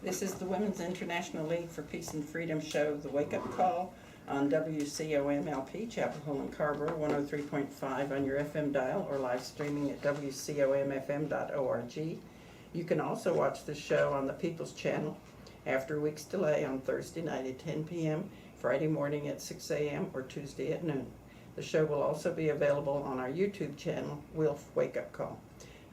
This is the Women's International League for Peace and Freedom show, The Wake Up Call, on WCOMLP, Chapel Hill and Carver, 103.5 on your FM dial, or live streaming at WCOMFM.org. You can also watch the show on the People's Channel after a week's delay on Thursday night at 10 p.m., Friday morning at 6 a.m., or Tuesday at noon. The show will also be available on our YouTube channel, Wilf Wake Up Call.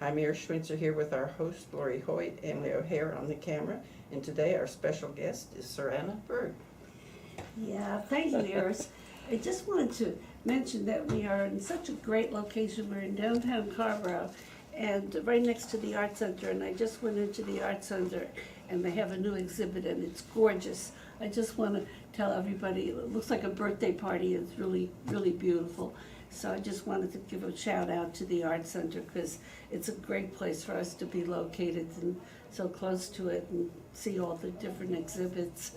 I'm Mary Schwitzer here with our host, Lori Hoyt, Emily O'Hare on the camera, and today our special guest is Ciranna Bird. Yeah, thank you, Iris. I just wanted to mention that we are in such a great location. We're in downtown Carver and right next to the Art Center, and I just went into the Art Center and they have a new exhibit and it's gorgeous. I just want to tell everybody, it looks like a birthday party. It's really, really beautiful. So I just wanted to give a shout out to the Art Center because it's a great place for us to be located and so close to it and see all the different exhibits.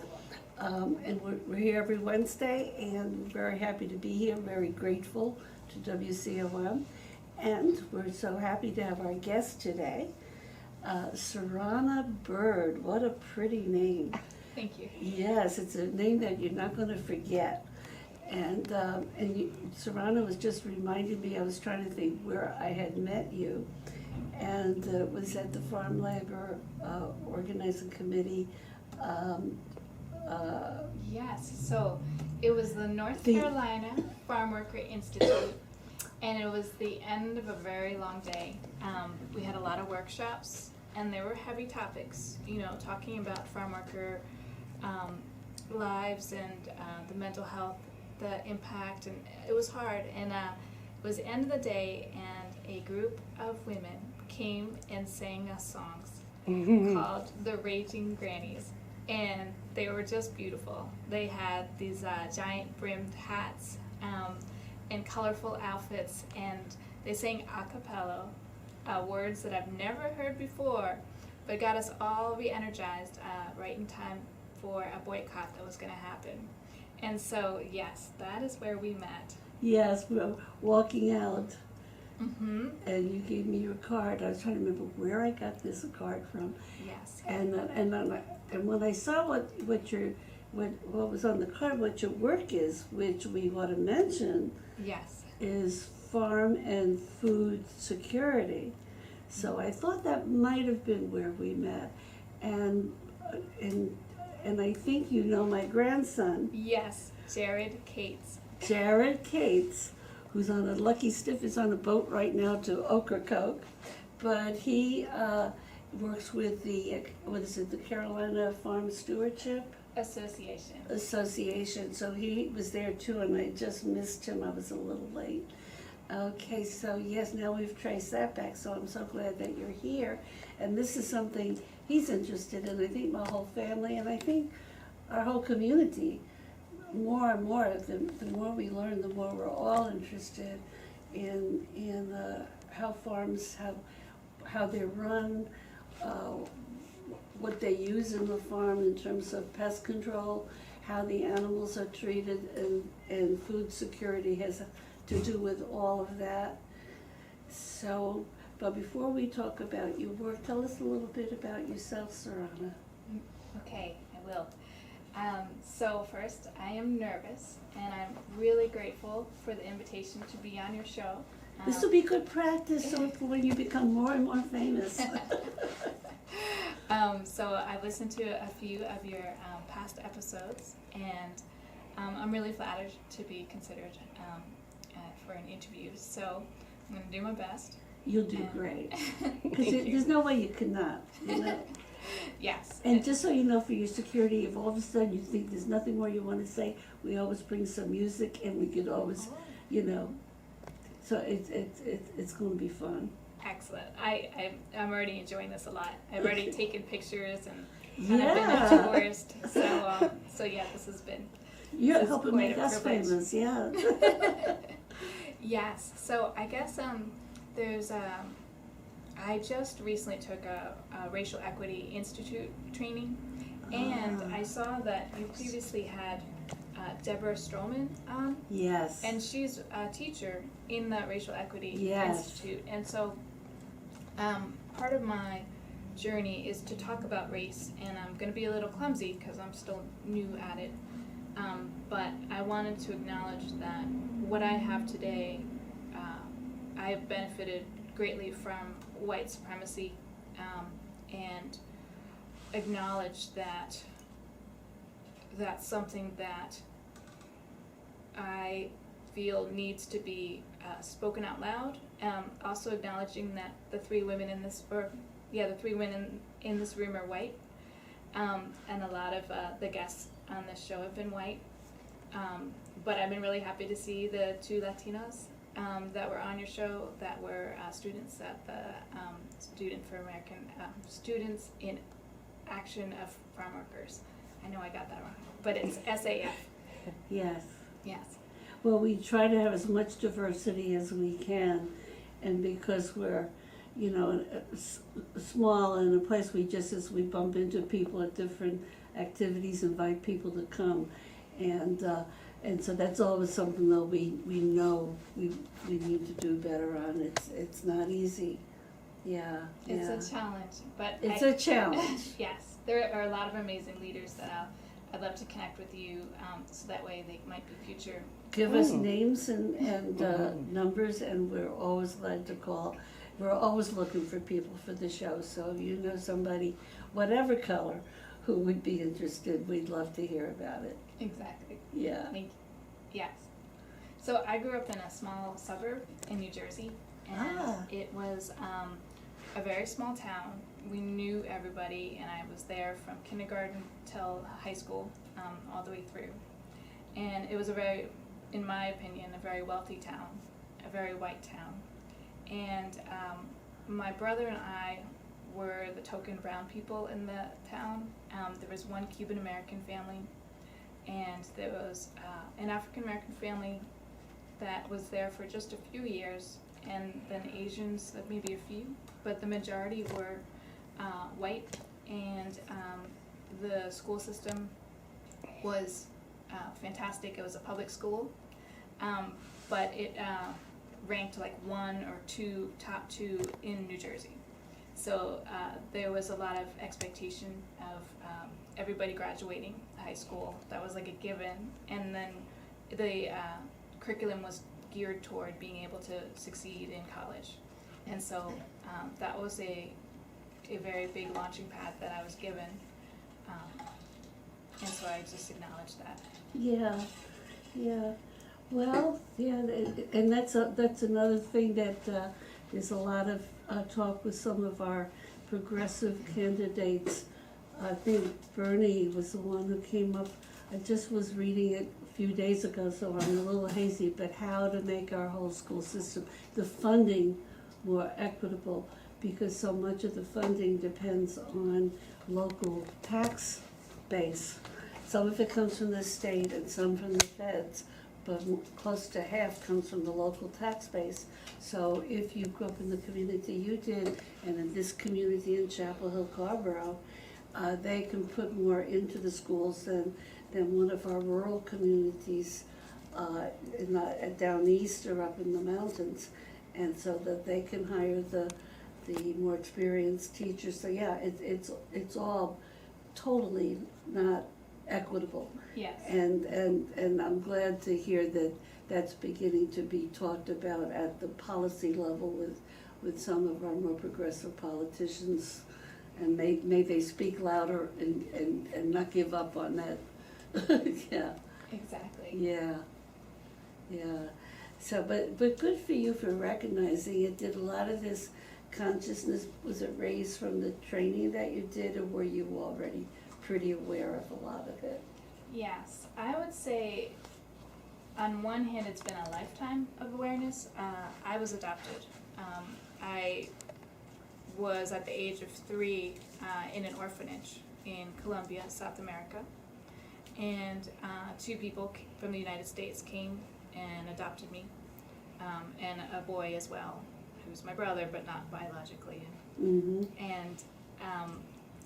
And we're here every Wednesday and we're very happy to be here, very grateful to WCOM. And we're so happy to have our guest today, Ciranna Bird. What a pretty name. Thank you. Yes, it's a name that you're not going to forget. And Ciranna was just reminding me, I was trying to think where I had met you, and it was at the Farm Labor Organizing Committee. Yes, so it was the North Carolina Farm Worker Institute, and it was the end of a very long day. We had a lot of workshops, and there were heavy topics, you know, talking about farm worker lives and the mental health, the impact, and it was hard. And it was the end of the day, and a group of women came and sang us songs called The Raging Grannies, and they were just beautiful. They had these giant brimmed hats and colorful outfits, and they sang a cappella words that I've never heard before, but got us all re-energized right in time for a boycott that was going to happen. And so, yes, that is where we met. Yes, we were walking out, Mm-hmm. and you gave me your card. I was trying to remember where I got this card from. Yes. And when I saw what was on the card, what your work is, which we want to mention, Yes. is farm and food security. So I thought that might have been where we met, and I think you know my grandson, Yes. Jared Cates. Jared Cates, who's on a Lucky Stiff is on a boat right now to Ocracoke, but he works with the the Carolina Farm Stewardship Association. So he was there too, and I just missed him. I was a little late. Okay, so yes, now we've traced that back, so I'm so glad that you're here. And this is something he's interested in, I think my whole family, and I think our whole community. More and more, the more we learn, the more we're all interested in how farms, how they're run, what they use in the farm in terms of pest control, how the animals are treated, and food security has to do with all of that. So, but before we talk about your work, tell us a little bit about yourself, Ciranna. Okay, I will. So first, I am nervous, and I'm really grateful for the invitation to be on your show. This will be good practice so for when you become more and more famous. So I listened to a few of your past episodes, and I'm really flattered to be considered for an interview. So I'm going to do my best. You'll do great. Because there's no way you cannot, you know. Yes. And just so you know, for your security, if all of a sudden you think there's nothing more you want to say, we always bring some music, and we could always, you know. So it's going to be fun. Excellent. I'm already enjoying this a lot. I've already taken pictures and Yeah. I've been a tourist. So yeah, this has been. You're This is helping quite make a us privilege. famous, yeah. Yes. So I guess there's I just recently took a Racial Equity Institute training, and I saw that you previously had Deborah Stroman on, Yes. and she's a teacher in the Racial Equity Yes. Institute. And so part of my journey is to talk about race, and I'm going to be a little clumsy because I'm still new at it. But I wanted to acknowledge that what I have today, I have benefited greatly from white supremacy, and acknowledge that that's something that I feel needs to be spoken out loud. Also acknowledging that the three women in this room are white, and a lot of the guests on this show have been white. But I've been really happy to see the two Latinos that were on your show that were students at the Students in Action of Farm Workers. I know I got that wrong, but it's SAF. Yes. Yes. Well, we try to have as much diversity as we can, and because we're, small in a place, we bump into people at different activities, invite people to come, and so that's always something though we know we need to do better on. It's not easy. Yeah. It's a challenge, but it's a challenge. Yes, there are a lot of amazing leaders that I'd love to connect with you, so that way they might be future. Give us names and numbers, and we're always glad to call. We're always looking for people for the show, so if you know somebody, whatever color, who would be interested, we'd love to hear about it. Exactly. Yeah. Thank you. Yes. So I grew up in a small suburb in New Jersey, and it was a very small town. We knew everybody, and I was there from kindergarten till high school, all the way through. And it was in my opinion, a very wealthy town, a very white town. And my brother and I were the token brown people in the town. There was one Cuban American family, and there was an African American family that was there for just a few years, and then Asians, maybe a few, but the majority were white, and the school system was fantastic. It was a public school, but it ranked like one or two, top two in New Jersey. So there was a lot of expectation of everybody graduating high school. That was like a given, and then the curriculum was geared toward being able to succeed in college. And so that was a very big launching pad that I was given, and so I just acknowledge that. Yeah. Well, yeah, and that's another thing that there's a lot of talk with some of our progressive candidates. I think Bernie was the one who came up. I just was reading it a few days ago, so I'm a little hazy, but how to make our whole school system, the funding, more equitable, because so much of the funding depends on local tax base. Some of it comes from the state and some from the feds, but close to half comes from the local tax base. So if you grew up in the community you did, and in this community in Chapel Hill, Carborough, they can put more into the schools than one of our rural communities down east or up in the mountains, and so that they can hire the more experienced teachers. So yeah, it's all totally not equitable. Yes. And I'm glad to hear that that's beginning to be talked about at the policy level with some of our more progressive politicians, and may they speak louder and not give up on that. Yeah. Exactly. Yeah. So, but good for you for recognizing it. Did a lot of this consciousness, was it raised from the training that you did, or were you already pretty aware of a lot of it? Yes, I would say on one hand it's been a lifetime of awareness. I was adopted. I was at the age of 3 in an orphanage in Colombia, South America, and 2 people from the United States came and adopted me, and a boy as well, who's my brother but not biologically. Mm-hmm. And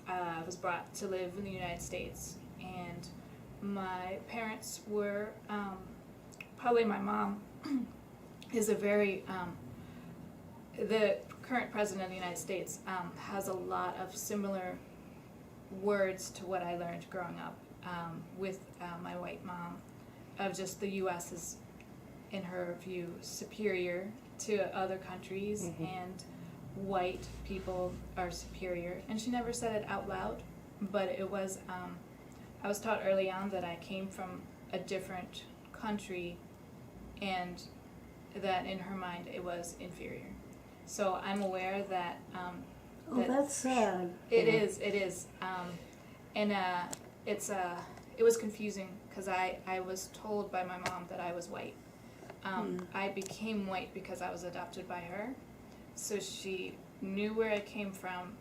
I was brought to live in the United States, and my parents were, probably my mom is a very, the current president of the United States has a lot of similar words to what I learned growing up with my white mom, of just the U.S. is, in her view, superior to other countries, and white people are superior. And she never said it out loud, but it was, I was taught early on that I came from a different country, and that in her mind it was inferior. So I'm aware that That's sad. it is, and it was confusing because I was told by my mom that I was white. I became white because I was adopted by her, so she knew where I came from,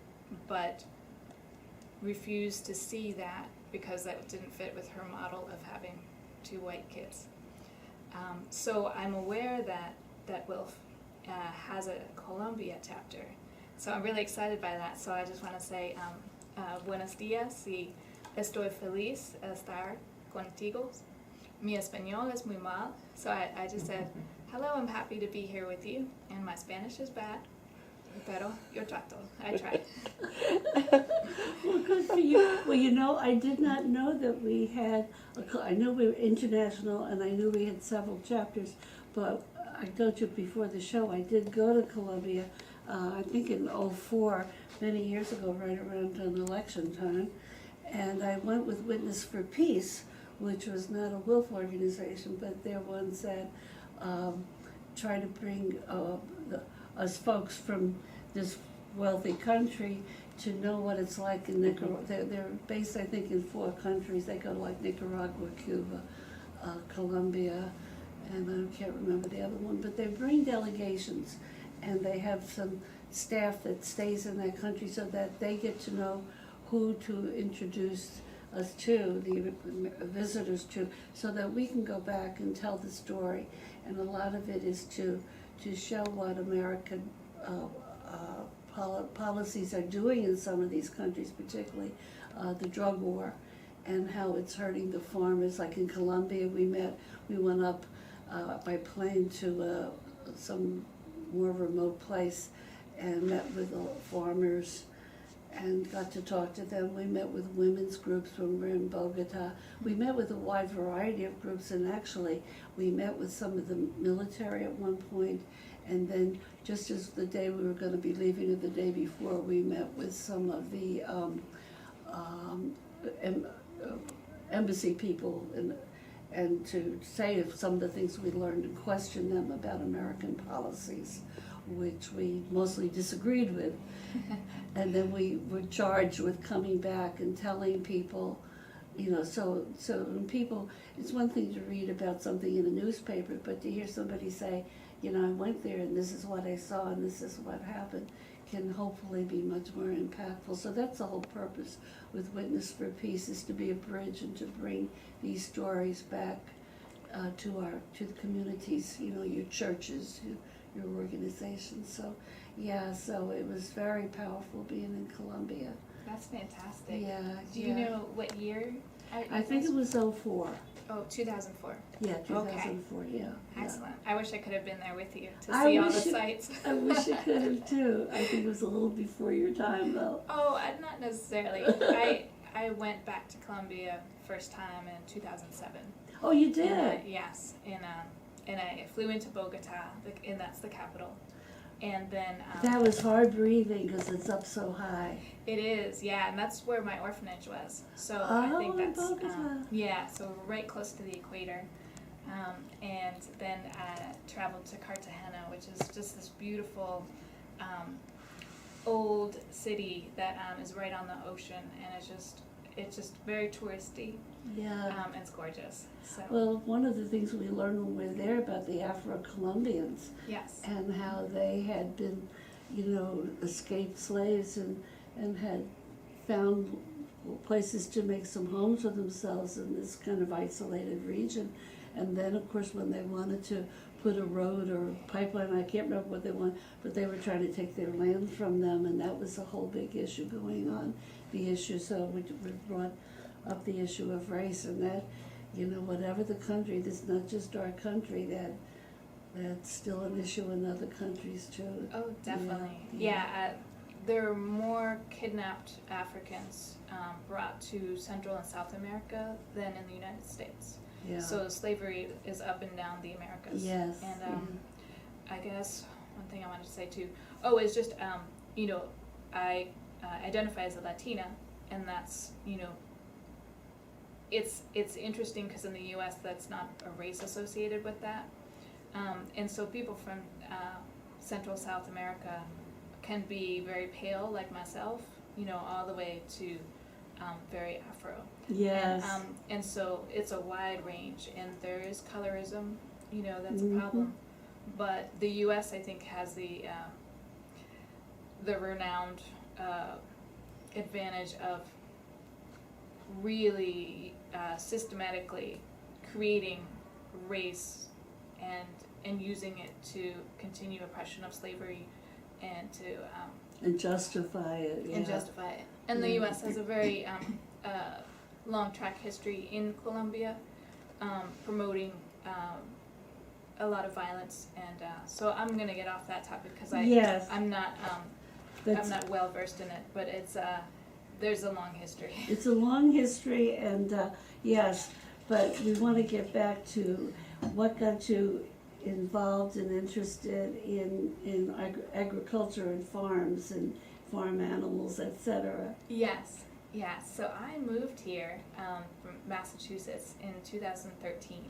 but refused to see that because that didn't fit with her model of having 2 white kids. So I'm aware that Wilf has a Colombia chapter, so I'm really excited by that. So I just want to say buenos días y estoy feliz de estar contigo. Mi español es muy mal, so I just said, hello, I'm happy to be here with you, and my Spanish is bad, pero yo trato, I try. Well, good for you. Well, I did not know that we had, I knew we were international, and I knew we had several chapters, but I told you before the show, I did go to Colombia, I think in '04, many years ago, right around an election time, and I went with Witness for Peace, which was not a Wilf organization, but they're ones that try to bring us folks from this wealthy country to know what it's like in Nicaragua. They're based, I think, in 4 countries. They go to like Nicaragua, Cuba, Colombia, and I can't remember the other one, but they bring delegations, and they have some staff that stays in that country so that they get to know who to introduce us to, the visitors to, so that we can go back and tell the story. And a lot of it is to show what American policies are doing in some of these countries, particularly the drug war, and how it's hurting the farmers. Like in Colombia, we went up by plane to some more remote place and met with farmers and got to talk to them. We met with women's groups when we were in Bogota. We met with a wide variety of groups, and actually we met with some of the military at one point, and then just as the day we were going to be leaving or the day before, we met with some of the embassy people and to say some of the things we learned and question them about American policies, which we mostly disagreed with. And then we were charged with coming back and telling people, so when people, it's one thing to read about something in a newspaper, but to hear somebody say, I went there and this is what I saw and this is what happened, can hopefully be much more impactful. So that's the whole purpose with Witness for Peace, is to be a bridge and to bring these stories back to the communities, your churches, your organizations. So so it was very powerful being in Colombia. That's fantastic. Yeah. Do you know what year? I think it was '04. Oh, 2004. Yeah, 2004, yeah. Excellent. I wish I could have been there with you to I see all the wish sights. I wish you could have too. I think it was a little before your time though. Oh, not necessarily. I went back to Colombia first time in 2007. Oh, you did? Yes, and I flew into Bogota, and that's the capital. And then that was hard breathing because it's up so high. It is, yeah, and that's where my orphanage was. So I think that's so right close to the equator. And then I traveled to Cartagena, which is just this beautiful old city that is right on the ocean, and it's just very touristy. Yeah. It's gorgeous. So. Well, one of the things we learned when we were there about the Afro-Colombians. Yes. And how they had been, escaped slaves and had found places to make some homes for themselves in this kind of isolated region. And then, of course, when they wanted to put a road or a pipeline, I can't remember what they wanted, but they were trying to take their land from them, and that was a whole big issue going on, so we brought up the issue of race, and that, whatever the country, this is not just our country, that That's still an issue in other countries too. Oh, definitely. Yeah. Yeah, there are more kidnapped Africans brought to Central and South America than in the United States. Yeah. So slavery is up and down the Americas. Yes. And I guess one thing I wanted to say too, is just, I identify as a Latina, and that's, it's interesting because in the U.S. that's not a race associated with that. And so people from Central South America can be very pale like myself, all the way to very Afro. Yes. And so it's a wide range, and there is colorism, that's a problem. But the U.S. I think has the renowned advantage of really systematically creating race and using it to continue oppression of slavery and to and justify it. Yeah. and justify it. And the U.S. has a very long track history in Colombia, promoting a lot of violence, and so I'm gonna get off that topic because Yes. I'm not That's- I'm not well versed in it, but it's there's a long history. It's a long history, and yes, but we want to get back to what got you involved and interested in agriculture and farms and farm animals, etc. Yes. So I moved here from Massachusetts in 2013,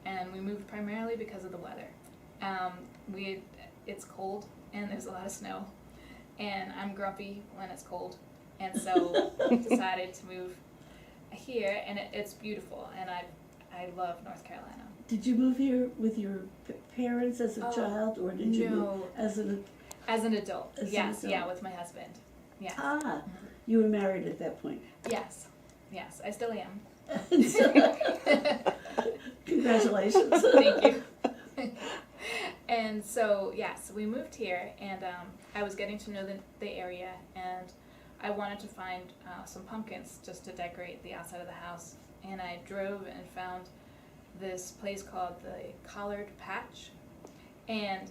and we moved primarily because of the weather. It's cold and there's a lot of snow, and I'm grumpy when it's cold, and so decided to move here, and it's beautiful, and I love North Carolina. Did you move here with your parents as a child, or did you move No, as an as an adult. As an Yes, adult. yeah, with my husband. Yeah. You were married at that point? Yes, I still am. Congratulations. Thank you. And so, we moved here, and I was getting to know the area, and I wanted to find some pumpkins just to decorate the outside of the house. And I drove and found this place called the Collard Patch, and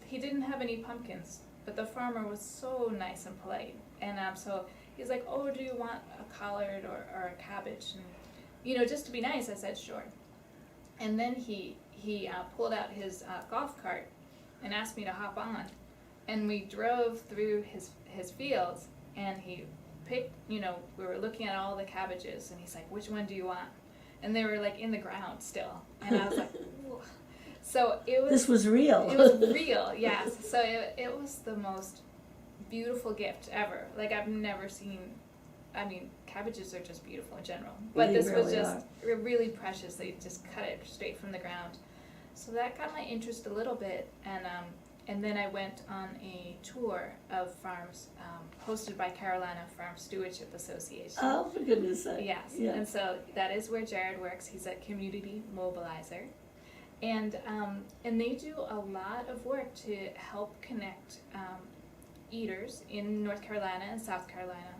he didn't have any pumpkins, but the farmer was so nice and polite, and so he's like, "Oh, do you want a collard or a cabbage?" And just to be nice, I said sure. And then he pulled out his golf cart and asked me to hop on, and we drove through his fields, and he picked, we were looking at all the cabbages, and he's like, "Which one do you want?" And they were like in the ground still, and I was like, "Ooh." So it was. This was real. It was real, yes. So it was the most beautiful gift ever. Like, I've never seen. I mean, cabbages are just beautiful in general, but They this was really just really precious. They just cut it straight from the ground. So that got my interest a little bit, and then I went on a tour of farms hosted by Carolina Farm Stewardship Association. Oh, for goodness sake. Yes, Yeah. and so that is where Jared works. He's a community mobilizer, and they do a lot of work to help connect eaters in North Carolina and South Carolina,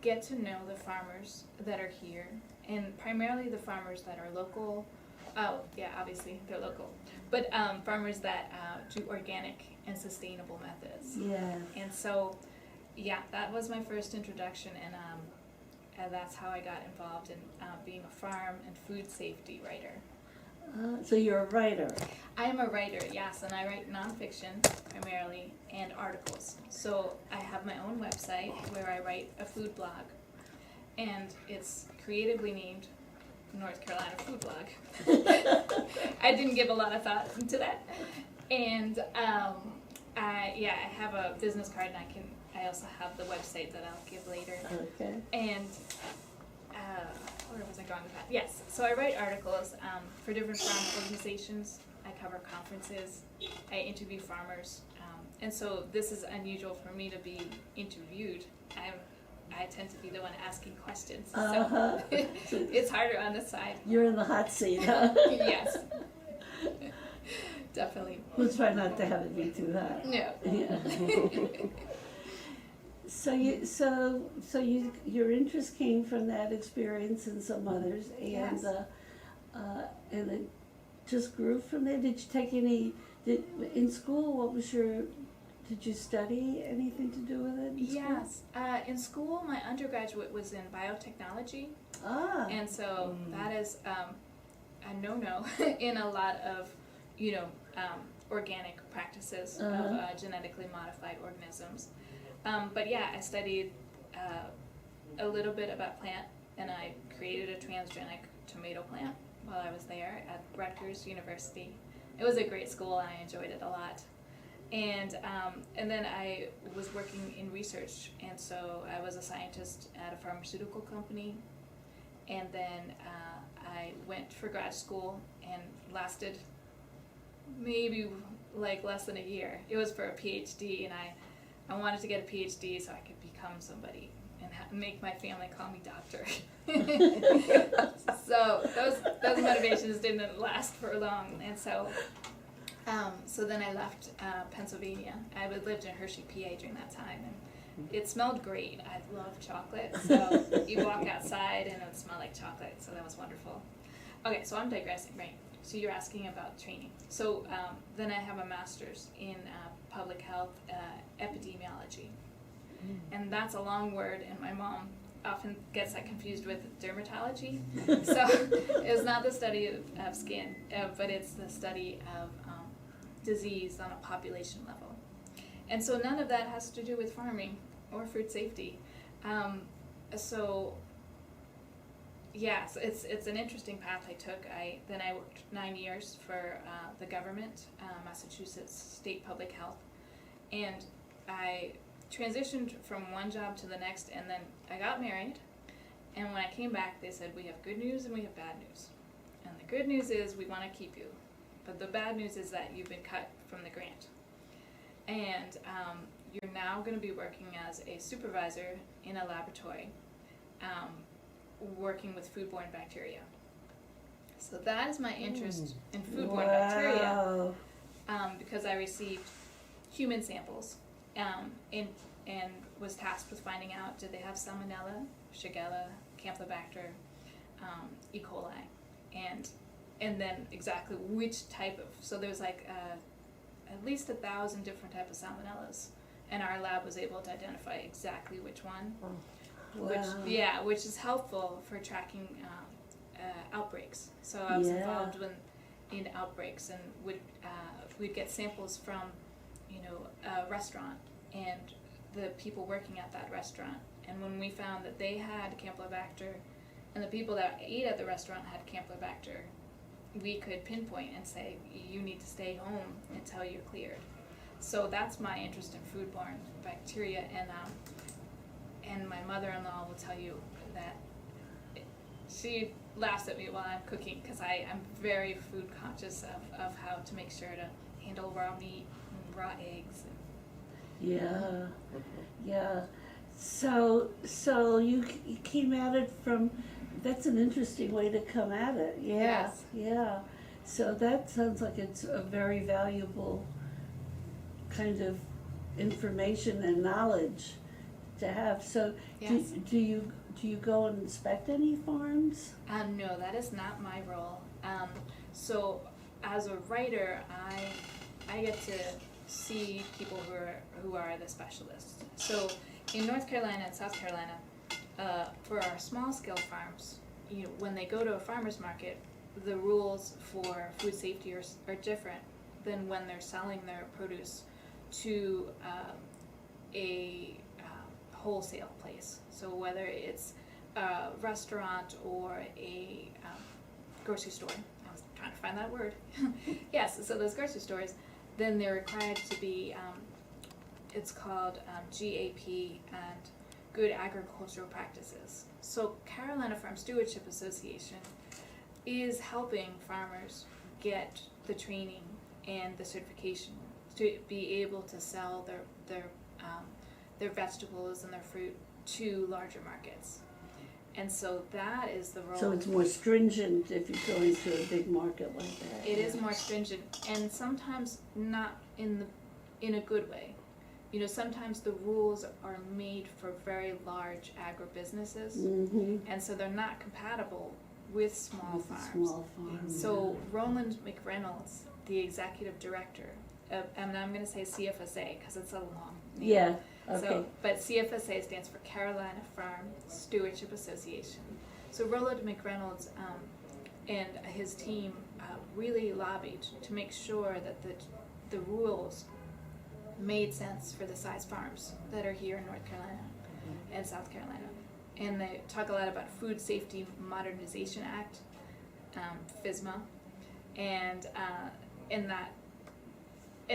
get to know the farmers that are here, and primarily the farmers that are local. Oh, yeah, obviously they're local, but farmers that do organic and sustainable methods. Yeah. And so, that was my first introduction, and that's how I got involved in being a farm and food safety writer. So you're a writer. I am a writer, yes, and I write nonfiction primarily and articles. So I have my own website where I write a food blog, and it's creatively named North Carolina Food Blog. I didn't give a lot of thought into that, and I have a business card, and I also have the website that I'll give later. Okay. And where was I going with that? Yes, so I write articles for different farm organizations. I cover conferences. I interview farmers, and so this is unusual for me to be interviewed. I tend to be the one asking questions, so it's harder on this side. You're in the hot seat, huh? Yes, definitely. We'll try not to have it be too hot. No. Yeah. So your interest came from that experience and some others, and Yes. just grew from there? Did you take in school, did you study anything to do with it in school? Yes. In school, my undergraduate was in biotechnology. Ah. And so that is a no-no in a lot of, organic practices of genetically modified organisms. But yeah, I studied a little bit about plant, and I created a transgenic tomato plant while I was there at Rutgers University. It was a great school, and I enjoyed it a lot. And then I was working in research, and so I was a scientist at a pharmaceutical company. And then I went for grad school and lasted maybe like less than a year. It was for a PhD, and I wanted to get a PhD so I could become somebody and make my family call me doctor. So those motivations didn't last for long, and so then I left Pennsylvania. I lived in Hershey, PA during that time, and it smelled great. I love chocolate, so you walk outside and it would smell like chocolate, so that was wonderful. Okay, so I'm digressing, right? So you're asking about training. So then I have a master's in public health epidemiology, and that's a long word, and my mom often gets that confused with dermatology. So it's not the study of skin, but it's the study of disease on a population level. And so none of that has to do with farming or food safety. So it's an interesting path I took. Then I worked 9 years for the government, Massachusetts State Public Health, and I transitioned from one job to the next, and then I got married, and when I came back they said, we have good news and we have bad news. And the good news is we want to keep you, but the bad news is that you've been cut from the grant. And you're now going to be working as a supervisor in a laboratory, working with foodborne bacteria. So that is my interest in foodborne bacteria, because I received human samples and was tasked with finding out, did they have Salmonella, Shigella, Campylobacter, E. coli, and then exactly which type of, so there's like at least 1,000 different types of Salmonellas, and our lab was able to identify exactly which one. Wow. Which is helpful for tracking outbreaks. So I was involved in outbreaks, and we'd get samples from a restaurant and the people working at that restaurant. And when we found that they had Campylobacter and the people that ate at the restaurant had Campylobacter, we could pinpoint and say, you need to stay home until you're cleared. So that's my interest in foodborne bacteria, and my mother-in-law will tell you that she laughs at me while I'm cooking, because I'm very food conscious of how to make sure to handle raw meat and raw eggs. Yeah. So you came at it from, that's an interesting way to come at it. Yes. Yeah. So that sounds like it's a very valuable kind of information and knowledge to have. So Yes. do you go and inspect any farms? No, that is not my role. So as a writer, I get to see people who are the specialists. So in North Carolina and South Carolina, for our small scale farms, when they go to a farmer's market, the rules for food safety are different than when they're selling their produce to a wholesale place. So whether it's a restaurant or a grocery store, I was trying to find that word. Yes, so those grocery stores, then they're required to be, it's called GAP and Good Agricultural Practices. So Carolina Farm Stewardship Association is helping farmers get the training and the certification to be able to sell their vegetables and their fruit to larger markets. And so that is the role. So it's more stringent if you're going to a big market like that. It is more stringent, and sometimes not in a good way. Sometimes the rules are made for very large agribusinesses, Mm-hmm. and so they're not compatible with small With the farms. small farms. So Roland McReynolds, the executive director, and I'm going to say CFSA because it's a long name. Yeah, okay. So, but CFSA stands for Carolina Farm Stewardship Association. So Roland McReynolds and his team really lobbied to make sure that the rules made sense for the size farms that are here in North Carolina and South Carolina. And they talk a lot about Food Safety Modernization Act, FSMA, and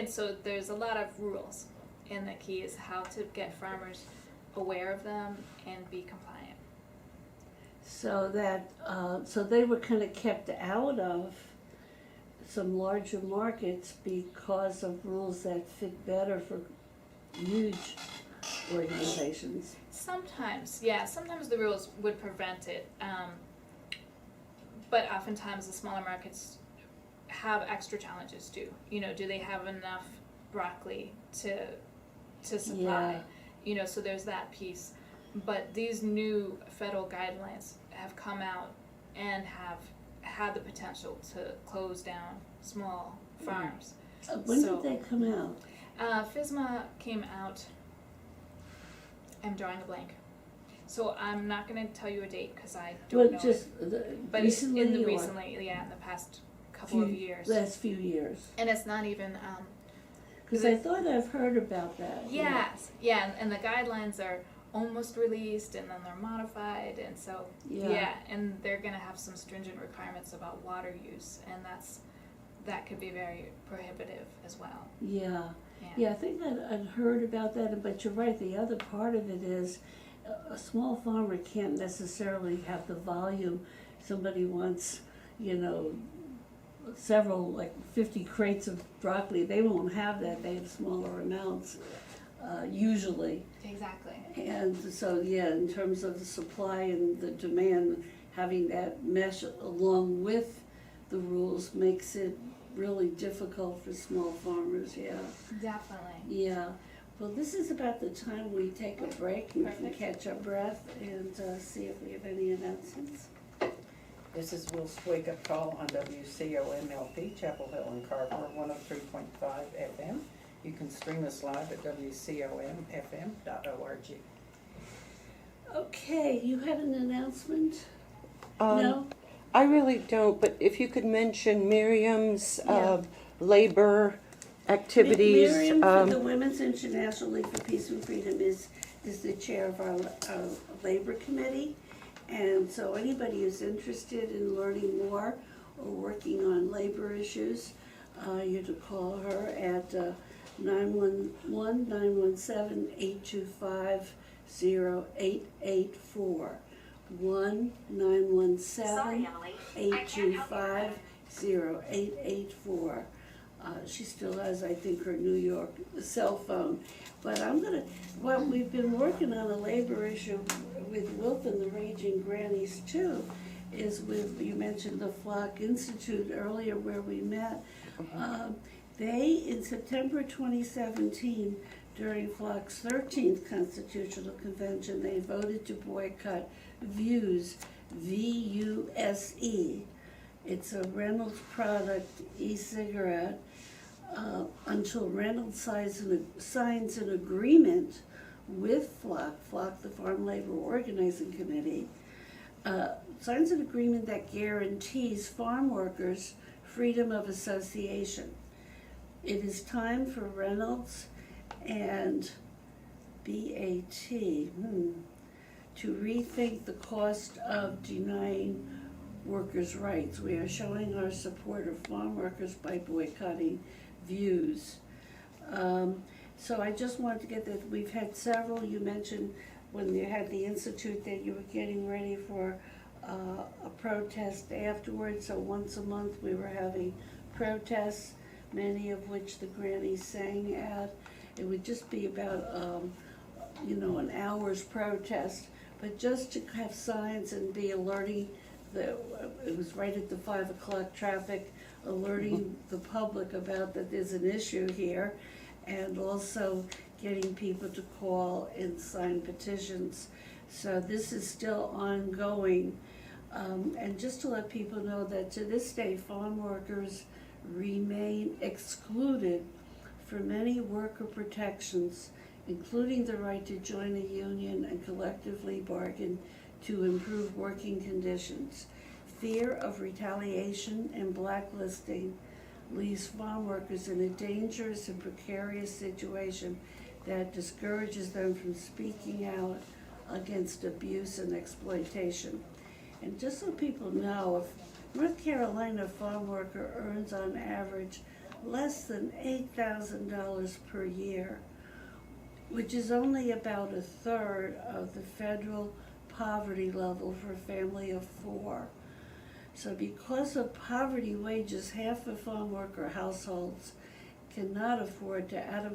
so there's a lot of rules, and the key is how to get farmers aware of them and be compliant. So that, so they were kind of kept out of some larger markets because of rules that fit better for huge organizations. Sometimes, yeah, sometimes the rules would prevent it, but oftentimes the smaller markets have extra challenges too. You know, do they have enough broccoli to supply? Yeah. You know, so there's that piece. But these new federal guidelines have come out and have had the potential to close down small farms. When So- did they come out? FSMA came out, I'm drawing a blank. So I'm not going to tell you a date because I don't Well, know. just But it's recently in the or recently, yeah, in the past couple of few- years. last few years? And it's not even, Because I thought I've heard about that. yes, yeah, and the guidelines are almost released and then they're modified, and so, yeah, and they're going to have some stringent requirements about water use, and that could be very prohibitive as well. Yeah. Yeah, I think that I'd heard about that, but you're right, the other part of it is a small farmer can't necessarily have the volume. Somebody wants, you know, several, like 50 crates of broccoli, they won't have that, they have smaller amounts, usually. Exactly. And so, yeah, in terms of the supply and the demand, having that mesh along with the rules makes it really difficult for small farmers, yeah. Definitely. Yeah, well, this is about the time we take a break and we can Perfect. catch our breath and see if we have any announcements. This is Will's Wake Up Call on WCOMLP, Chapel Hill and Carver, 103.5 FM. You can stream us live at WCOMFM.org. Okay, you had an announcement? Um, No? I really don't, but if you could mention Miriam's Yeah. labor activities. Miriam for the Women's International League for Peace and Freedom is the chair of our labor committee. And so anybody who's interested in learning more or working on labor issues, you're to call her at 911-917-825-0884. 1-917-825-0884. She still has, I think, her New York cell phone. But well, we've been working on a labor issue with Wilt and the Raging Grannies too, is with, you mentioned the Flock Institute earlier where we met. They, in September 2017, during Flock's 13th Constitutional Convention, they voted to boycott Vuse, V-U-S-E. It's a Reynolds product, e-cigarette, until Reynolds signs an agreement with Flock, the Farm Labor Organizing Committee, signs an agreement that guarantees farm workers freedom of association. It is time for Reynolds and BAT to rethink the cost of denying workers' rights. We are showing our support of farm workers by boycotting Vuse. So I just wanted to get that. We've had several. You mentioned when you had the institute that you were getting ready for a protest afterwards. So once a month we were having protests, many of which the grannies sang at. It would just be about an hour's protest, but just to have signs and be alerting. It was right at the 5 o'clock traffic, alerting the public about that there's an issue here, and also getting people to call and sign petitions. So this is still ongoing. And just to let people know that to this day, farm workers remain excluded from many worker protections, including the right to join a union and collectively bargain to improve working conditions. Fear of retaliation and blacklisting leaves farm workers in a dangerous and precarious situation that discourages them from speaking out against abuse and exploitation. And just so people know, if North Carolina farm worker earns on average less than $8,000 per year, which is only about a third of the federal poverty level for a family of 4. So because of poverty wages, half of farm worker households cannot afford to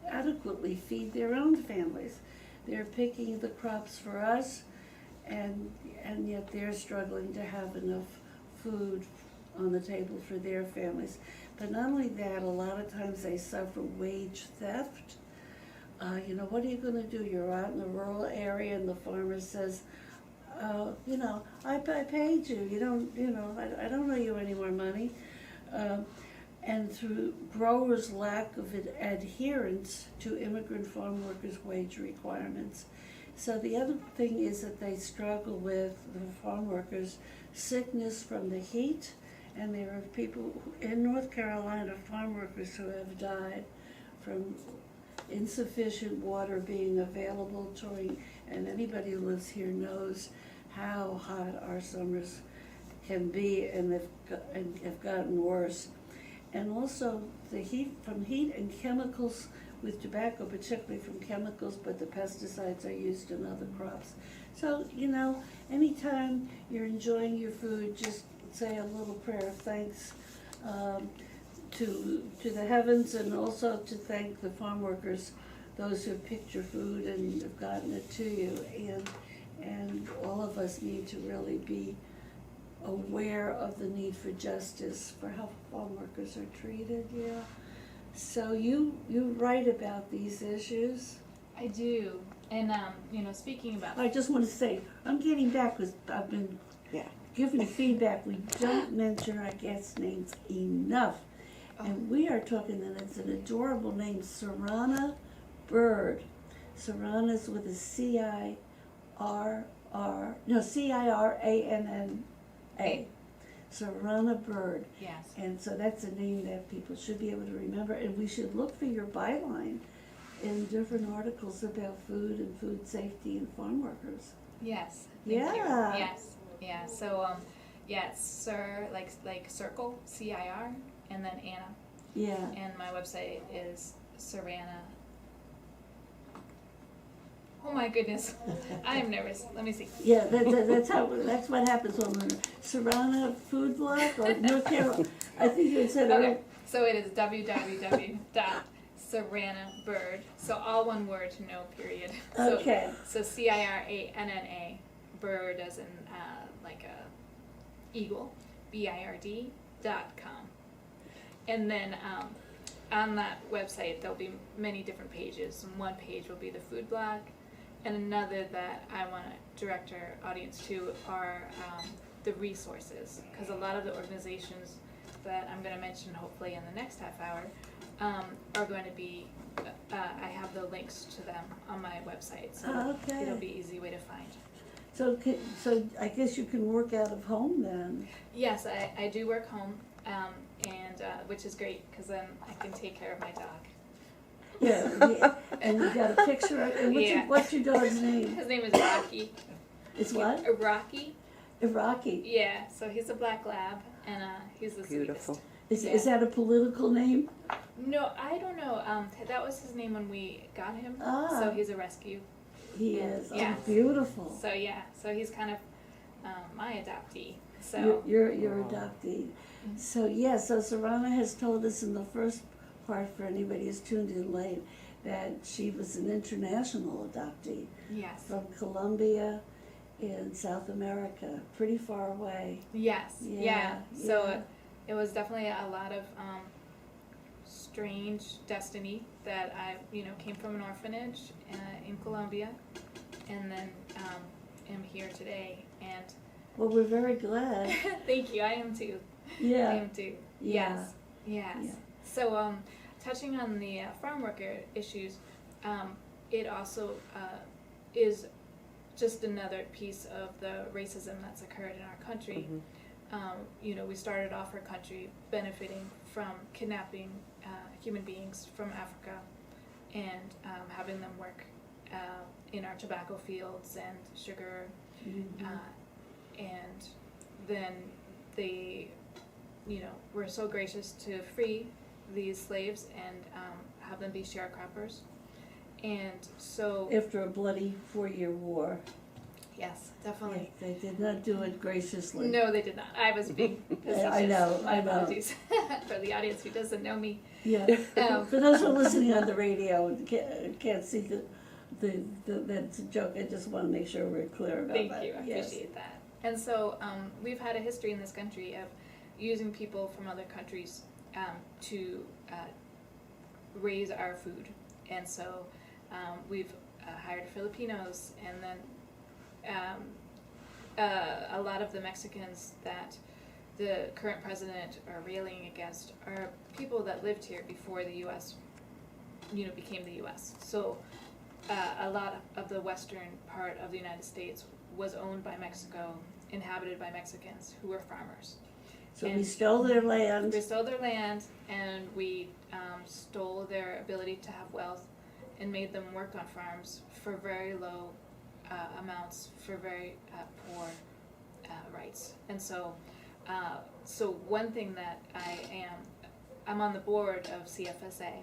adequately feed their own families. They're picking the crops for us, and yet they're struggling to have enough food on the table for their families. But not only that, a lot of times they suffer wage theft. What are you going to do? You're out in the rural area and the farmer says, I paid you. I don't owe you any more money. And through growers' lack of adherence to immigrant farm workers' wage requirements. So the other thing is that they struggle with, the farm workers, sickness from the heat, and there are people in North Carolina, farm workers, who have died from insufficient water being available during, and anybody who lives here knows how hot our summers can be and have gotten worse. And also the heat and chemicals with tobacco, particularly from chemicals, but the pesticides are used in other crops. So, anytime you're enjoying your food, just say a little prayer of thanks to the heavens, and also to thank the farm workers, those who have picked your food and have gotten it to you. And all of us need to really be aware of the need for justice for how farm workers are treated, yeah. So you write about these issues? I do. And, speaking about... I just want to say, I'm getting back because I've been giving feedback. We don't mention our guest names enough. And we are talking, and it's an adorable name, Ciranna Bird. Ciranna's with a Ciranna. Ciranna Bird. Yes. And so that's a name that people should be able to remember, and we should look for your byline in different articles about food and food safety and farm workers. Yes. Thank you. Yeah. Yes. Yeah. So, Sir, like circle, CIR, and then Anna. Yeah. And my website is Ciranna. Oh my goodness, I am nervous. Let me see. Yeah, that's what happens when we're Ciranna Food Blog or North Carolina. I think you had said Okay, so it is www.Cirannabird. So all one word, no period. Okay. So Ciranna, bird as in like a eagle, BIRD.com. And then on that website there'll be many different pages. And one page will be the food blog. And another that I want to direct our audience to are the resources, because a lot of the organizations that I'm going to mention hopefully in the next half hour are going to be, I have the links to them on my website, so it'll be an easy way to find. So I guess you can work out of home then. Yes, I do work home, and which is great because then I can take care of my dog. Yeah, and you got a picture of it. What's your dog's name? His name is Rocky. It's what? Rocky. Rocky. Yeah, so he's a black lab, and he's the Beautiful. sweetest. Is that a political name? No, I don't know. That was his name when we got him. Ah. So he's a rescue. He is. Yes. Oh, beautiful. So so he's kind of my adoptee. So You're adoptee. So so Ciranna has told us in the first part, for anybody who's tuned in late, that she was an international adoptee. Yes. From Colombia in South America, pretty far away. Yes. Yeah. So it was definitely a lot of strange destiny that I came from an orphanage in Colombia, and then am here today. And Well, we're very glad. Thank you. I am too. I Yeah. am too. Yeah. Yes. Yeah. So, touching on the farm worker issues, it also is just another piece of the racism that's occurred in our country. We started off our country benefiting from kidnapping human beings from Africa and having them work in our tobacco fields and sugar, and then they, were so gracious to free these slaves and have them be sharecroppers. And so, After a bloody 4-year war. yes, definitely. They did not do it graciously. No, they did not. I was being facetious. I know. Apologies for the audience who doesn't know me. Yeah. For those who are listening on the radio and can't see that's a joke. I just want to make sure we're clear about that. Thank you. I appreciate that. And so we've had a history in this country of using people from other countries to raise our food. And so we've hired Filipinos, and then a lot of the Mexicans that the current president are railing against are people that lived here before the U.S. Became the U.S. So a lot of the western part of the United States was owned by Mexico, inhabited by Mexicans who were farmers. So And we stole their land. we stole their land, and we stole their ability to have wealth and made them work on farms for very low amounts, for very poor rights. And so one thing that I'm on the board of CFSA,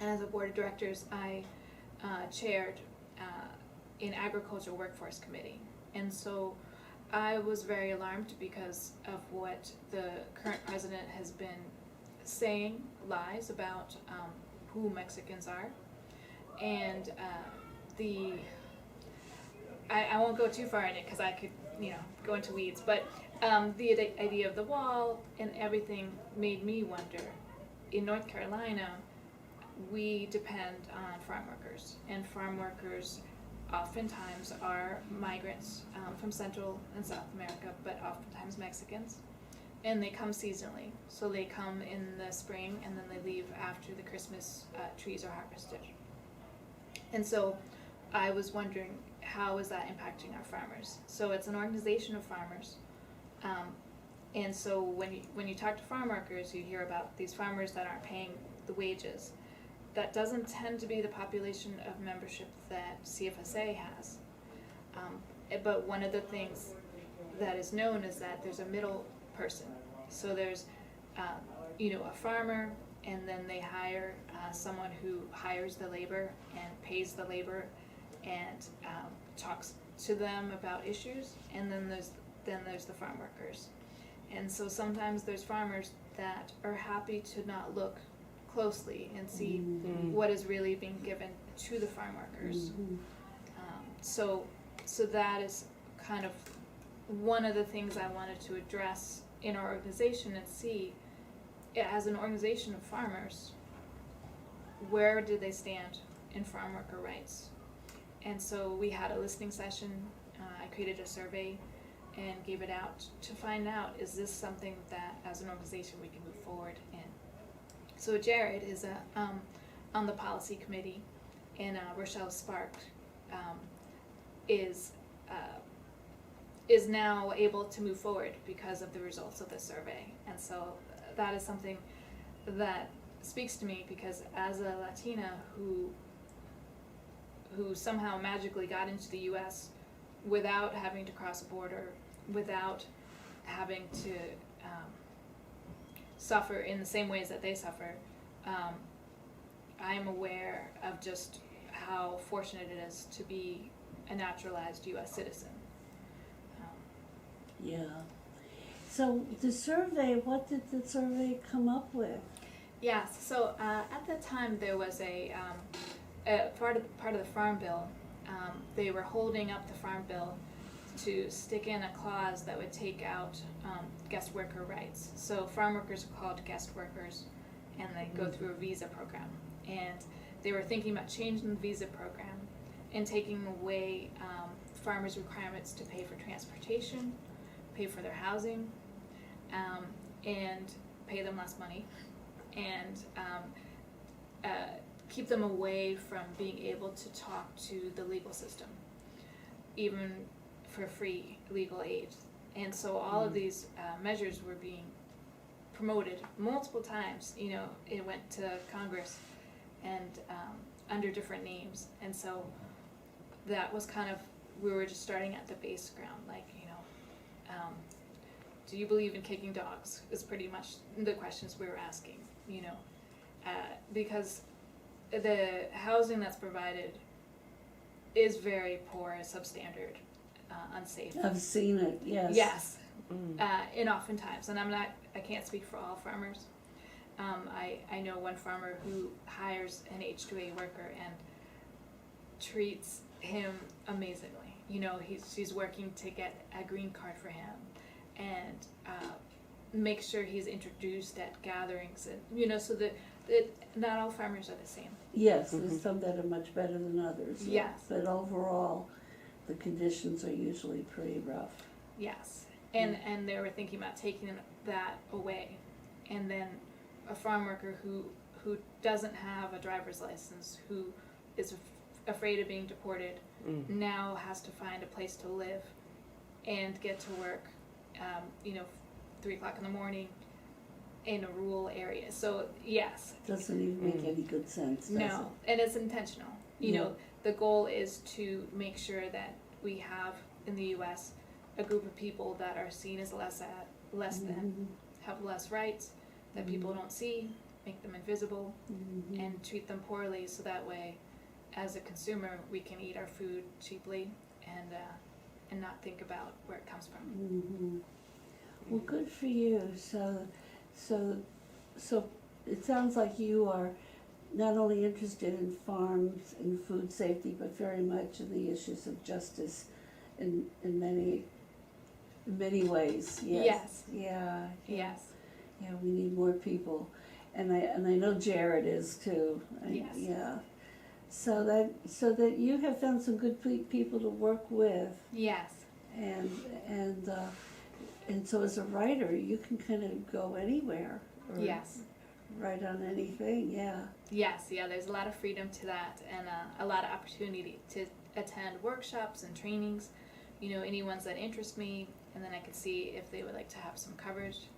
and as a board of directors, I chaired an agriculture workforce committee. And so I was very alarmed because of what the current president has been saying, lies about who Mexicans are. And I won't go too far in it because I could, go into weeds, but the idea of the wall and everything made me wonder. In North Carolina, we depend on farm workers, and farm workers oftentimes are migrants from Central and South America, but oftentimes Mexicans, and they come seasonally. So they come in the spring and then they leave after the Christmas trees are harvested. And so I was wondering, how is that impacting our farmers? So it's an organization of farmers, and so when you talk to farm workers, you hear about these farmers that aren't paying the wages. That doesn't tend to be the population of membership that CFSA has. But one of the things that is known is that there's a middle person. So there's, a farmer, and then they hire someone who hires the labor and pays the labor and talks to them about issues. And then there's the farm workers. And so sometimes there's farmers that are happy to not look closely and see what is really being given to the farm workers. So that is kind of one of the things I wanted to address in our organization and see, as an organization of farmers, where do they stand in farm worker rights? And so we had a listening session. I created a survey and gave it out to find out, is this something that as an organization we can move forward in? So Jared is on the policy committee, and Rochelle Spark is now able to move forward because of the results of the survey. And so that is something that speaks to me, because as a Latina who somehow magically got into the U.S. without having to cross a border, without having to suffer in the same ways that they suffer, I am aware of just how fortunate it is to be a naturalized U.S. citizen. Yeah. So the survey, what did the survey come up with? Yes. So at the time there was a part of the Farm Bill. They were holding up the Farm Bill to stick in a clause that would take out guest worker rights. So farm workers are called guest workers, and they go through a visa program. And they were thinking about changing the visa program and taking away farmers' requirements to pay for transportation, pay for their housing, and pay them less money, and keep them away from being able to talk to the legal system, even for free legal aid. And so all of these measures were being promoted multiple times. You know, it went to Congress and under different names. And so that was kind of, we were just starting at the base ground, like, you know, do you believe in kicking dogs is pretty much the questions we were asking, you know, because the housing that's provided is very poor, substandard, unsafe. I've seen it, yes. Yes, and oftentimes, and I can't speak for all farmers. I know one farmer who hires an H-2A worker and treats him amazingly. You know, she's working to get a green card for him, and make sure he's introduced at gatherings, and you know, so that not all farmers are the same. Yes, there's some that are much better than others. Yes. But overall, the conditions are usually pretty rough. Yes, and they were thinking about taking that away, and then a farm worker who doesn't have a driver's license, who is afraid of being deported, now has to find a place to live and get to work, you know, 3 o'clock in the morning in a rural area. So yes. Doesn't even make any good sense, does No, and it's intentional. You know, the goal is to make sure that we have in the U.S. a group of people that are seen as less than, have less rights, that people don't see, make them invisible, and treat them poorly, so that way, as a consumer, we can eat our food cheaply and not think about where it comes from. Well, good for you. So it sounds like you are not only interested in farms and food safety, but very much in the issues of justice in many ways. Yes. Yeah. Yes. Yeah, we need more people, and I know Jared is too. Yes. Yeah. So that you have found some good people to work with, Yes. and so as a writer, you can kind of go anywhere. Or Yes. write on anything. Yeah. Yes, yeah, there's a lot of freedom to that, and a lot of opportunity to attend workshops and trainings, you know, any ones that interest me, and then I can see if they would like to have some coverage.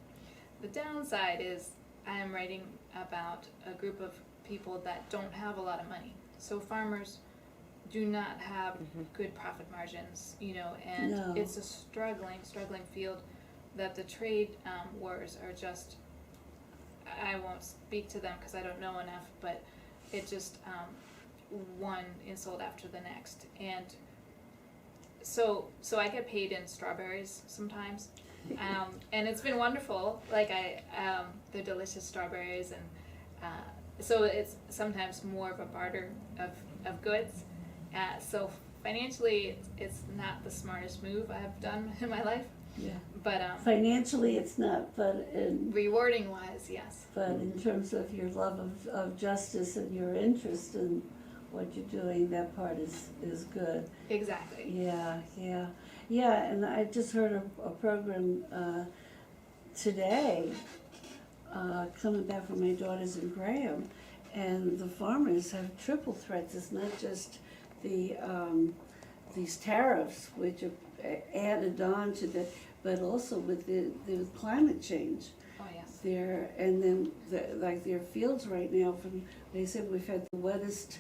The downside is I am writing about a group of people that don't have a lot of money. So farmers do not have good profit margins, you know, and No. it's a struggling field that the trade wars are just, I won't speak to them because I don't know enough, but it just one insult after the next. And so I get paid in strawberries sometimes, and it's been wonderful. Like they're delicious strawberries, and so it's sometimes more of a barter of goods. So financially, it's not the smartest move I've done in my life. Yeah. But Financially, it's not, but rewarding wise, yes. but in terms of your love of justice and your interest in what you're doing, that part is good. Exactly. Yeah. And I just heard a program today coming back from my daughters in Graham, and the farmers have triple threats. It's not just the these tariffs, which are added on to the, but also with the climate change. Oh yes. And then their fields right now, they said we've had the wettest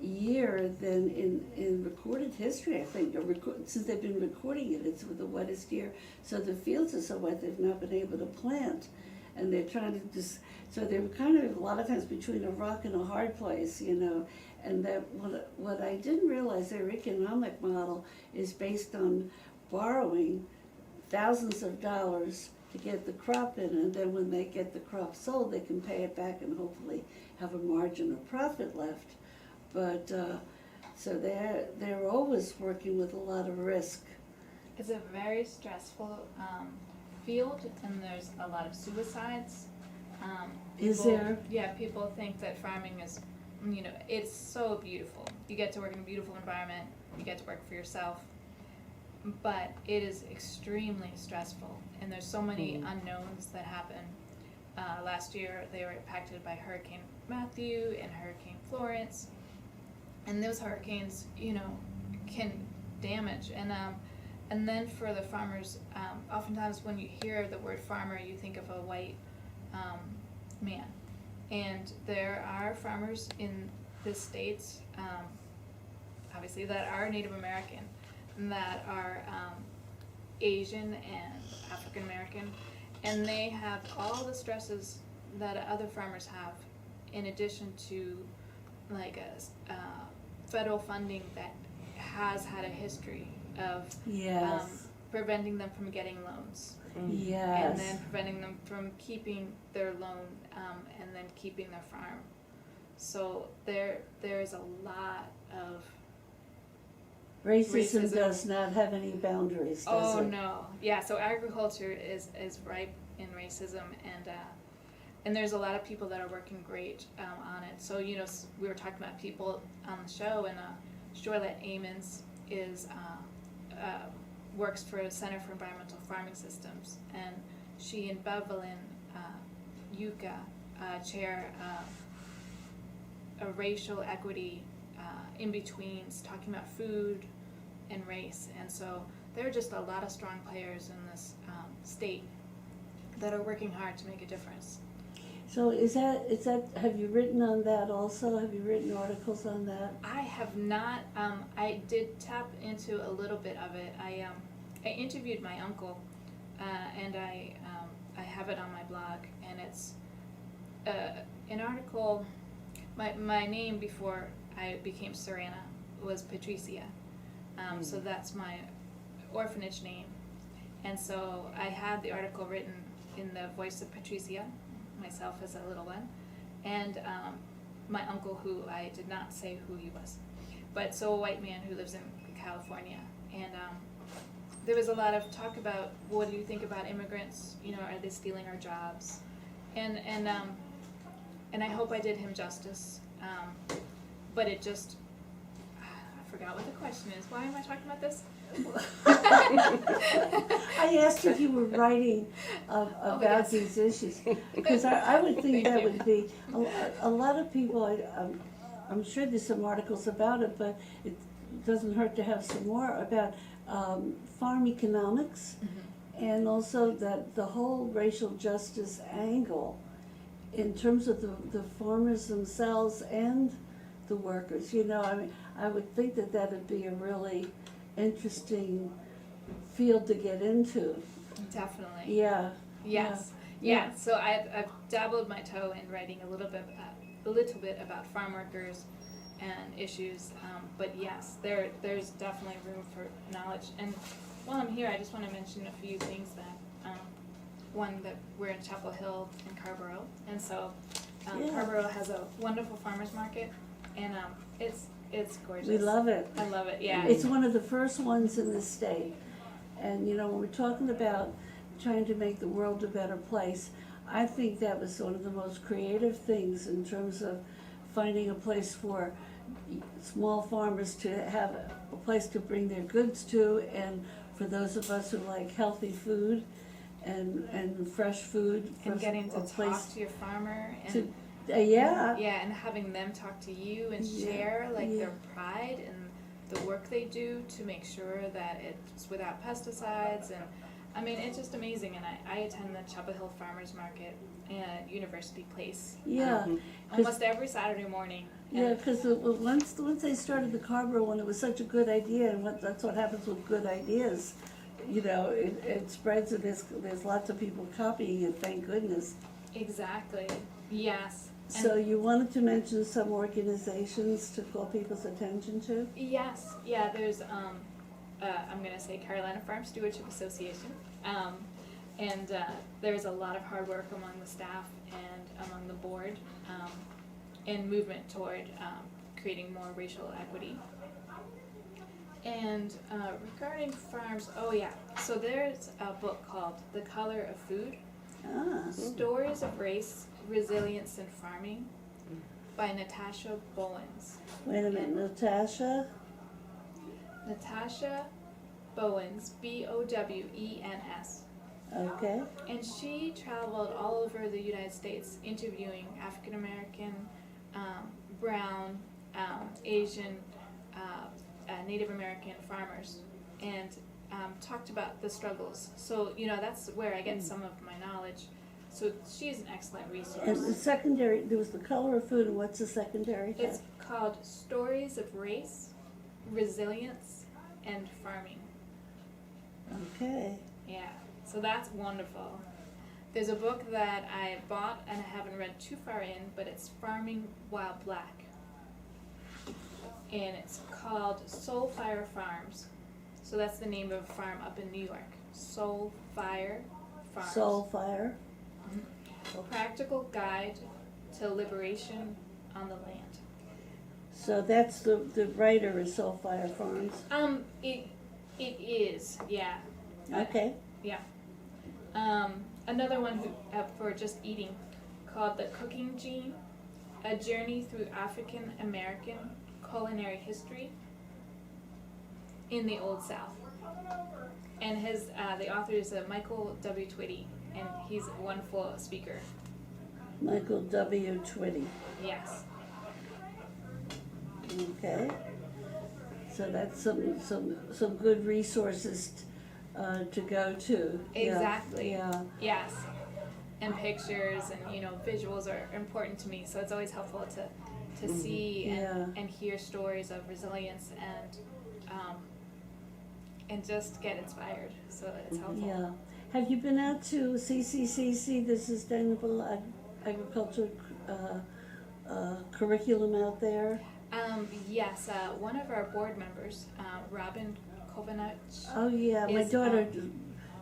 year than in recorded history, I think, since they've been recording it. It's the wettest year. So the fields are so wet they've not been able to plant, and they're trying to so they're kind of a lot of times between a rock and a hard place, you know. And that what I didn't realize, their economic model is based on borrowing thousands of dollars to get the crop in, and then when they get the crop sold, they can pay it back and hopefully have a margin of profit left. But so they're always working with a lot of risk. It's a very stressful field, and there's a lot of suicides. Is there? Yeah, people think that farming is, you know, it's so beautiful. You get to work in a beautiful environment. You get to work for yourself. but it is extremely stressful, and there's so many unknowns that happen. Last year, they were impacted by Hurricane Matthew and Hurricane Florence, and those hurricanes, can damage. And then for the farmers, oftentimes when you hear the word farmer, you think of a white man. And there are farmers in the states, obviously, that are Native American, that are Asian and African American, and they have all the stresses that other farmers have, in addition to like a federal funding that has had a history of preventing them from getting loans. Yes. And then preventing them from keeping their loan, and then keeping their farm. So there is a lot of Racism does not have any boundaries, does it? Oh no, yeah. So agriculture is ripe in racism, and there's a lot of people that are working great on it. So we were talking about people on the show, and Charlotte Amons is works for the Center for Environmental Farming Systems, and she and Bevelin Yuka chair a racial equity in betweens, talking about food and race. And so there are just a lot of strong players in this state that are working hard to make a difference. So is that, have you written on that also? Have you written articles on that? I have not. I did tap into a little bit of it. I interviewed my uncle, and I have it on my blog, and it's an article. My name before I became Ciranna was Patricia, so that's my orphanage name, and so I had the article written in the voice of Patricia, myself as a little one, and my uncle, who I did not say who he was, but so a white man who lives in California. And there was a lot of talk about, what do you think about immigrants? Are they stealing our jobs? And I hope I did him justice, but it just, I forgot what the question is. Why am I talking about this? I asked if you were writing about yes. these issues, because I would think Thank that you. would be, a lot of people, I'm sure there's some articles about it, but it doesn't hurt to have some more about farm economics, and also that the whole racial justice angle in terms of the farmers themselves and the workers. I would think that would be a really interesting field to get into. Definitely. Yeah. Yes. Yeah. Yeah. So I've dabbled my toe in writing a little bit about farm workers and issues. But yes, there's definitely room for knowledge. And while I'm here, I just want to mention a few things that. One, that we're in Chapel Hill in Carborough, and so Carborough has a wonderful farmers market, and it's gorgeous. We love it. I love it. Yeah. It's one of the first ones in the state. And when we're talking about trying to make the world a better place, I think that was one of the most creative things in terms of finding a place for small farmers to have a place to bring their goods to, and for those of us who like healthy food and fresh food. And getting to a place talk to your farmer and to, yeah. yeah, and having them talk to you and share their pride and the work they do to make sure that it's without pesticides. And I mean, it's just amazing. And I attend the Chapel Hill Farmers Market at University Place. Yeah. Almost every Saturday morning. Yeah, because once they started the Carborough one, it was such a good idea, and that's what happens with good ideas. It spreads, and there's lots of people copying it, thank goodness. Exactly. Yes. So you wanted to mention some organizations to call people's attention to? Yes. Yeah, there's, I'm going to say Carolina Farm Stewardship Association. And there's a lot of hard work among the staff and among the board in movement toward creating more racial equity. And regarding farms, so there's a book called The Color of Food, Stories of Race, Resilience, and Farming by Natasha Bowens. Wait a minute, Natasha? Natasha Bowens, Bowens. Okay. And she traveled all over the United States interviewing African American, brown, Asian, Native American farmers, and talked about the struggles. So, that's where I get some of my knowledge. So she's an excellent And the resource. secondary, there was the color of food, and what's the secondary? It's called Stories of Race, Resilience, and Farming. Okay. Yeah, so that's wonderful. There's a book that I bought and I haven't read too far in, but it's Farming While Black. And it's called Soul Fire Farms. So that's the name of a farm up in New York. Soul Fire Farms. Soul Fire. Practical Guide to Liberation on the Land. So that's the writer is Soul Fire Farms. It is, yeah. Okay. Yeah. Another one for just eating, called The Cooking Gene, A Journey Through African American Culinary History in the Old South. And the author is Michael W. Twitty, and he's a wonderful speaker. Michael W. Twitty. Yes. Okay. So that's some good resources to go to. Exactly. Yeah. Yes. And pictures and visuals are important to me, so it's always helpful to see and hear stories of resilience and just get inspired. So it's helpful. Yeah. Have you been out to CCCC, the Sustainable Agriculture curriculum out there? Yes, one of our board members, Robin Kovanich. Oh yeah, my Is, daughter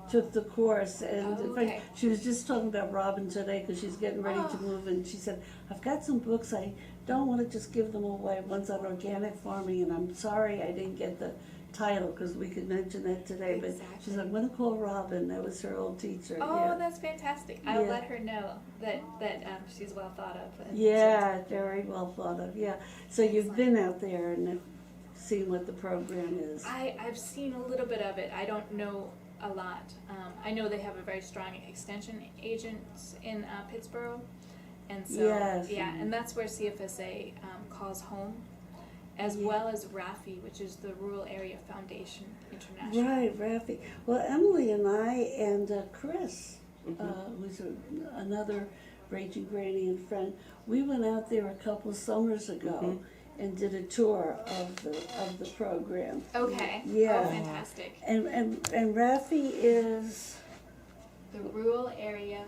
took the course, and in okay. fact, she was just talking about Robin today because she's getting ready to move, and she said, "I've got some books. I don't want to just give them away. One's on organic farming, and I'm sorry I didn't get the title because we could mention that today." But she's like, "I'm going to call Robin." That was her old teacher. Oh, yeah. that's fantastic! I'll Yeah. let her know that she's well thought of. And Yeah, very well thought of. Yeah. So you've been out there and have seen what the program is. I've seen a little bit of it. I don't know a lot. I know they have a very strong extension agents in Pittsburgh, and so Yes. and that's where CFSA calls home, as well as RAFI, which is the Rural Area Foundation International. Right, Rafi. Well, Emily and I and Chris, who's another raging granny and friend, we went out there a couple of summers ago and did a tour of the program. Okay. Yeah. Oh, fantastic. And Rafi is The Rural Area,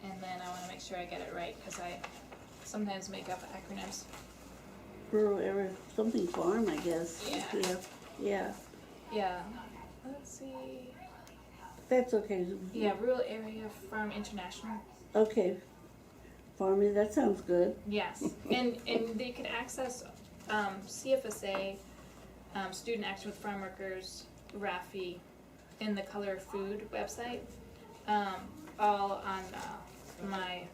and then I want to make sure I get it right because I sometimes make up acronyms. rural area, something farm, I guess. Yeah. Yeah. Yeah. Let's see. That's okay. Yeah, Rural Area Farm International. Okay. Farming, that sounds good. Yes, and they can access CFSA, Student Action with Farm Workers, RAFI, and the Color of Food website, all on my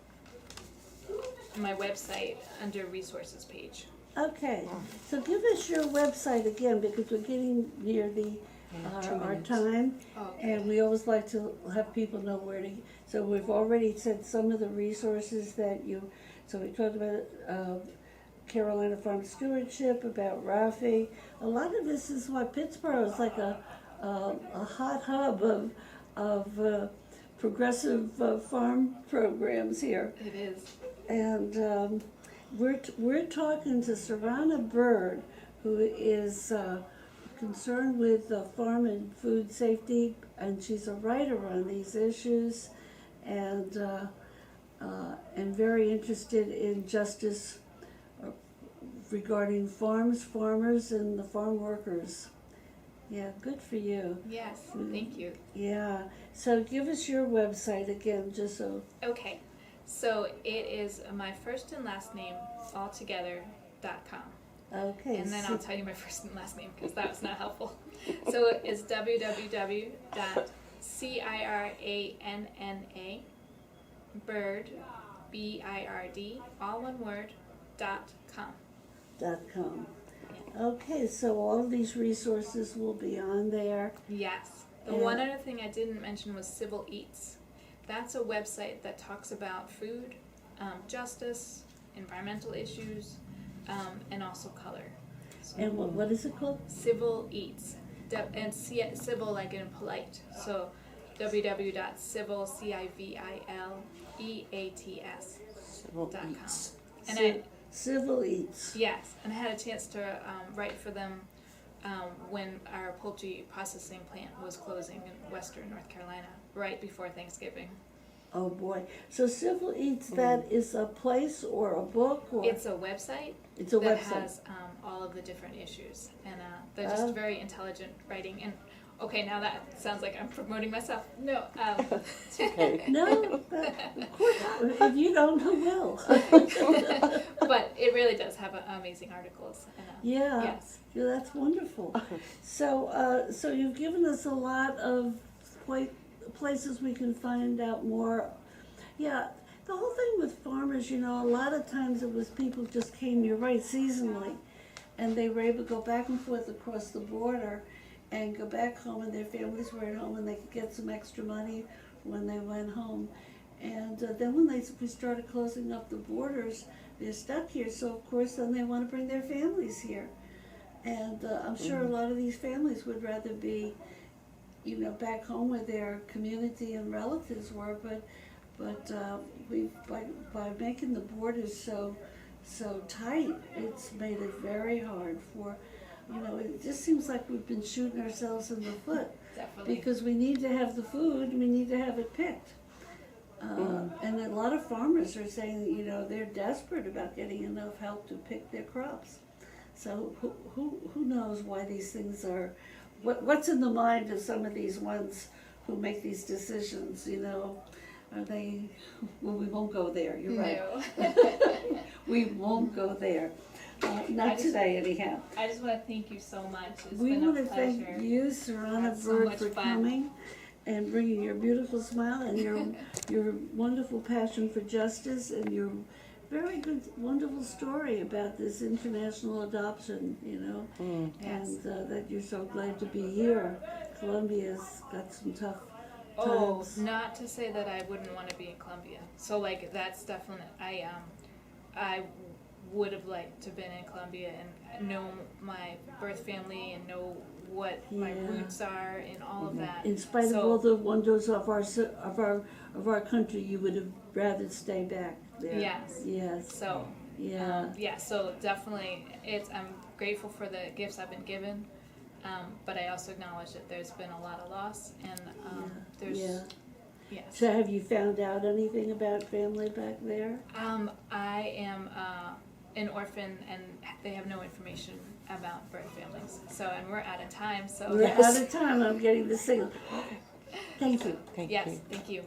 website under resources page. Okay, so give us your website again because we're getting near the 2 our minutes. time, Okay. and we always like to have people know where to. So we've already said some of the resources that you. So we talked about Carolina Farm Stewardship, about Rafi. A lot of this is what Pittsburgh is like a hot hub of progressive farm programs here. It is. And we're talking to Ciranna Bird, who is concerned with farm and food safety, and she's a writer on these issues, and very interested in justice regarding farmers, and the farm workers. Yeah, good for you. Yes, thank you. Yeah. So give us your website again, just so. Okay, so it is my first and last name altogether.com. Okay. And then so- I'll tell you my first and last name because that was not helpful. So it's www.ciranna bird, BIRD, all one word, .com. .com. Okay, so all of these resources will be on there. Yes. The Yeah. one other thing I didn't mention was Civil Eats. That's a website that talks about food, justice, environmental issues, and also color. So And what is it called? Civil Eats. And civil like in polite. So www.civileats.com. And Civil Eats. yes, and I had a chance to write for them when our poultry processing plant was closing in Western North Carolina, right before Thanksgiving. Oh boy. So Civil Eats, that is a place or a book or? It's a website It's a that website. has all of the different issues, and they're just very intelligent writing. And okay, now that sounds like I'm promoting myself. No, It's okay. No, but of course, if you don't, who will? but it really does have amazing articles. And, Yeah. yes. Yeah, that's wonderful. So, so you've given us a lot of places we can find out more. Yeah, the whole thing with farmers, you know, a lot of times it was people just came, you're right, seasonally, and they were able to go back and forth across the border and go back home, and their families were at home, and they could get some extra money when they went home. And then when we started closing up the borders, they're stuck here, so of course then they want to bring their families here. And I'm sure a lot of these families would rather be, you know, back home where their community and relatives were, but by making the borders so tight, it's made it very hard for, you know, it just seems like we've been shooting ourselves in the foot. Definitely. Because we need to have the food, we need to have it picked. And a lot of farmers are saying that, you know, they're desperate about getting enough help to pick their crops. So who knows why these things are, what's in the mind of some of these ones who make these decisions, you know? Are they, well, we won't go there, you're right. No. We won't go there. Not today, anyhow. I just want to thank you so much. It's We been want a to pleasure. thank you, Ciranna Had so Bird, much for fun. coming and bringing your beautiful smile and your wonderful passion for justice and your very good, wonderful story about this international adoption, you know, Yes. and that you're so glad to be here. Columbia's got some tough Oh, times. not to say that I wouldn't want to be in Columbia. So like that's definitely I would have liked to have been in Columbia and know my birth family and know what my Yeah. roots are and all of that. In spite of So- all the wonders of our country, you would have rather stay back there. Yes. Yes. So Yeah. yeah, so definitely I'm grateful for the gifts I've been given. But I also acknowledge that there's been a lot of loss and there's Yeah. yes. So have you found out anything about family back there? I am an orphan, and they have no information about birth families. So, and we're out of time. So, We're out of time. I'm getting the signal. Thank you. Thank yes, you. thank you.